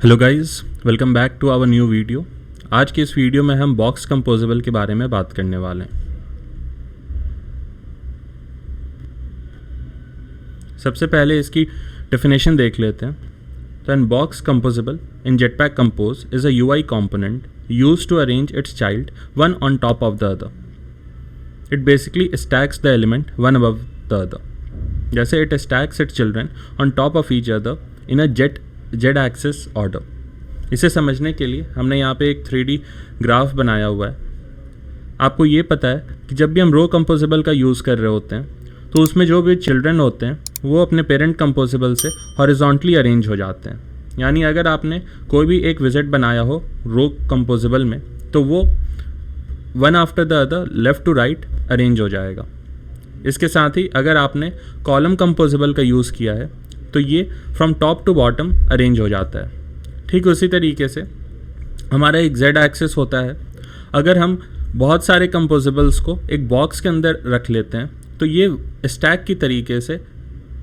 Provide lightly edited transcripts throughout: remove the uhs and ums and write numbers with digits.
Hello guys, welcome back to our new video. आज के इस वीडियो में हम बॉक्स कंपोजेबल के बारे में बात करने वाले हैं। सबसे पहले इसकी डेफिनेशन देख लेते हैं। तो an box composable in Jetpack Compose is a UI component used to arrange its child one on top of the other. It basically stacks the element one above the other. जैसे it stacks its children on top of each other in a Z axis order. इसे समझने के लिए हमने यहाँ पे एक 3D graph बनाया हुआ है। आपको ये पता है कि जब भी हम रो कंपोजेबल का यूज़ कर रहे होते हैं तो उसमें जो भी चिल्ड्रन होते हैं वो अपने पेरेंट कंपोजेबल से हॉरिजॉन्टली अरेंज हो जाते हैं। यानी अगर आपने कोई भी एक विजिट बनाया हो रो कंपोजेबल में तो वो one after the other left to right arrange हो जाएगा। इसके साथ ही अगर आपने कॉलम कंपोजेबल का यूज़ किया है तो ये from top to bottom arrange हो जाता है। ठीक उसी तरीके से हमारा एक जेड एक्सिस होता है। अगर हम बहुत सारे कंपोजेबल्स को एक बॉक्स के अंदर रख लेते हैं तो ये स्टैक की तरीके से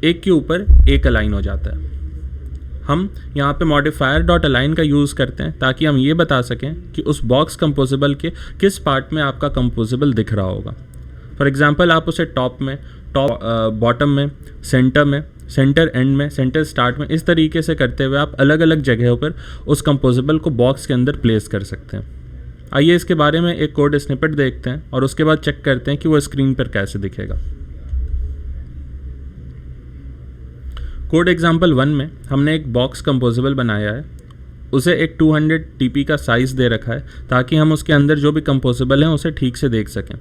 एक के ऊपर एक अलाइन हो जाता है। हम यहाँ पे मॉडिफायर डॉट अलाइन का यूज़ करते हैं ताकि हम ये बता सकें कि उस बॉक्स कंपोजेबल के किस पार्ट में आपका कंपोजेबल दिख रहा होगा। फॉर एग्जांपल आप उसे टॉप में, बॉटम में, सेंटर एंड में, सेंटर स्टार्ट में, इस तरीके से करते हुए आप अलग अलग जगहों पर उस कंपोजेबल को बॉक्स के अंदर प्लेस कर सकते हैं। आइए इसके बारे में एक कोड स्निपेट देखते हैं और उसके बाद चेक करते हैं कि वो स्क्रीन पर कैसे दिखेगा। कोड एग्जांपल 1 में हमने एक बॉक्स कंपोजेबल बनाया है। उसे एक 200 TP का साइज़ दे रखा है ताकि हम उसके अंदर जो भी कंपोजेबल हैं उसे ठीक से देख सकें।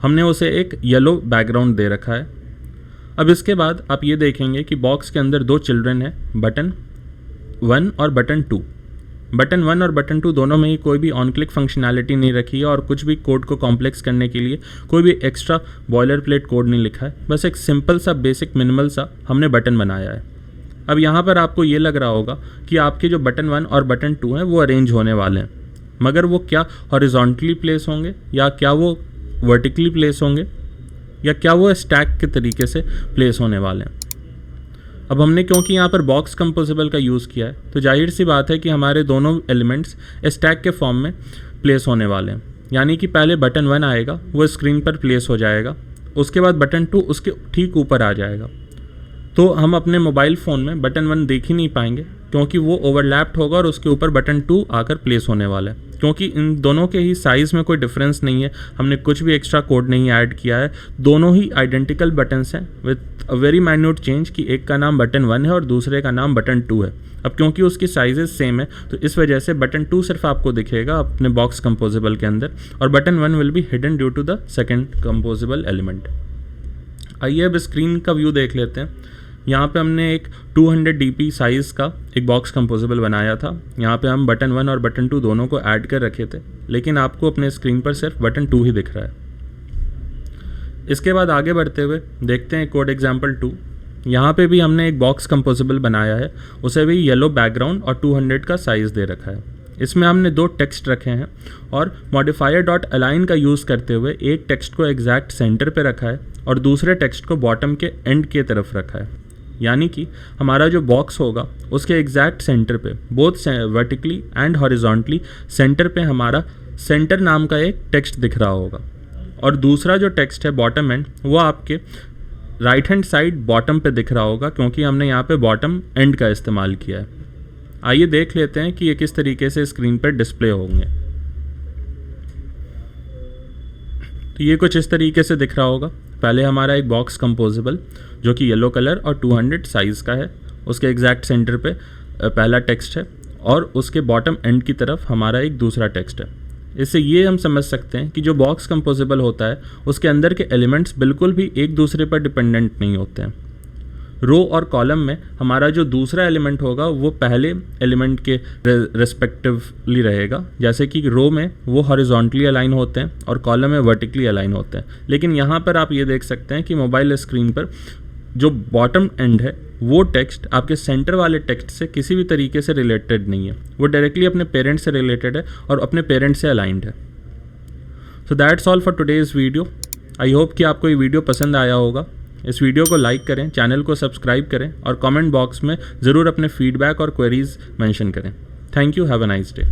हमने उसे एक येलो बैकग्राउंड दे रखा है। अब इसके बाद आप ये देखेंगे कि बॉक्स के अंदर दो चिल्ड्रन हैं, बटन 1 और बटन 2। बटन 1 और बटन 2 दोनों में ही कोई भी ऑन क्लिक फंक्शनैलिटी नहीं रखी है और कुछ भी कोड को कॉम्प्लेक्स करने के लिए कोई भी एक्स्ट्रा बॉयलर प्लेट कोड नहीं लिखा है। बस एक सिंपल सा बेसिक मिनिमल सा हमने बटन बनाया है। अब यहाँ पर आपको ये लग रहा होगा कि आपके जो बटन 1 और बटन 2 हैं वो अरेंज होने वाले हैं, मगर वो क्या हॉरिजॉन्टली प्लेस होंगे या क्या वो वर्टिकली प्लेस होंगे या क्या वो स्टैक के तरीके से प्लेस होने वाले हैं। अब हमने क्योंकि यहाँ पर बॉक्स कंपोजेबल का यूज़ किया है तो जाहिर सी बात है कि हमारे दोनों एलिमेंट्स स्टैक के फॉर्म में प्लेस होने वाले हैं। यानी कि पहले बटन 1 आएगा, वो स्क्रीन पर प्लेस हो जाएगा, उसके बाद बटन 2 उसके ठीक ऊपर आ जाएगा। तो हम अपने मोबाइल फ़ोन में बटन 1 देख ही नहीं पाएंगे क्योंकि वो ओवरलैप्ड होगा और उसके ऊपर बटन 2 आकर प्लेस होने वाला है। क्योंकि इन दोनों के ही साइज़ में कोई डिफरेंस नहीं है, हमने कुछ भी एक्स्ट्रा कोड नहीं ऐड किया है, दोनों ही आइडेंटिकल बटन्स हैं with a very minute change कि एक का नाम बटन 1 है और दूसरे का नाम बटन 2 है। अब क्योंकि उसकी साइजेस सेम है तो इस वजह से बटन 2 सिर्फ आपको दिखेगा अपने बॉक्स कंपोजेबल के अंदर और button 1 will be hidden due to the second composable element. आइए अब स्क्रीन का व्यू देख लेते हैं। यहाँ पे हमने एक 200 DP साइज़ का एक बॉक्स कंपोजेबल बनाया था। यहाँ पे हम बटन 1 और बटन 2 दोनों को ऐड कर रखे थे, लेकिन आपको अपने स्क्रीन पर सिर्फ बटन 2 ही दिख रहा है। इसके बाद आगे बढ़ते हुए देखते हैं कोड एग्जाम्पल 2। यहाँ पे भी हमने एक बॉक्स कंपोजेबल बनाया है, उसे भी येलो बैकग्राउंड और 200 का साइज़ दे रखा है। इसमें हमने दो टेक्स्ट रखे हैं और मॉडिफायर डॉट अलाइन का यूज़ करते हुए एक टेक्स्ट को एग्जैक्ट सेंटर पे रखा है और दूसरे टेक्स्ट को बॉटम के एंड के तरफ रखा है। यानी कि हमारा जो बॉक्स होगा उसके एग्जैक्ट सेंटर पे, both vertically and horizontally centre पे हमारा सेंटर नाम का एक टेक्स्ट दिख रहा होगा और दूसरा जो टेक्स्ट है बॉटम एंड वो आपके राइट हैंड साइड बॉटम पे दिख रहा होगा क्योंकि हमने यहाँ पे बॉटम एंड का इस्तेमाल किया है। आइए देख लेते हैं कि ये किस तरीके से स्क्रीन पर डिस्प्ले होंगे। तो ये कुछ इस तरीके से दिख रहा होगा। पहले हमारा एक बॉक्स कंपोजेबल जो कि येलो कलर और 200 साइज़ का है, उसके एग्जैक्ट सेंटर पे पहला टेक्स्ट है और उसके बॉटम एंड की तरफ हमारा एक दूसरा टेक्स्ट है। इससे ये हम समझ सकते हैं कि जो बॉक्स कंपोजेबल होता है उसके अंदर के एलिमेंट्स बिल्कुल भी एक दूसरे पर डिपेंडेंट नहीं होते हैं। रो और कॉलम में हमारा जो दूसरा एलिमेंट होगा वो पहले एलिमेंट के रेस्पेक्टिवली रहेगा। जैसे कि रो में वो हॉरिजॉन्टली अलाइन होते हैं और कॉलम में वर्टिकली अलाइन होते हैं। लेकिन यहाँ पर आप ये देख सकते हैं कि मोबाइल स्क्रीन पर जो बॉटम एंड है वो टेक्स्ट आपके सेंटर वाले टेक्स्ट से किसी भी तरीके से रिलेटेड नहीं है, वो डायरेक्टली अपने पेरेंट्स से रिलेटेड है और अपने पेरेंट्स से अलाइंड है। So that's all for today's video. I hope कि आपको ये वीडियो पसंद आया होगा। इस वीडियो को लाइक करें, चैनल को सब्सक्राइब करें और कमेंट बॉक्स में ज़रूर अपने फीडबैक और क्वेरीज मेंशन करें। Thank you, have a nice day.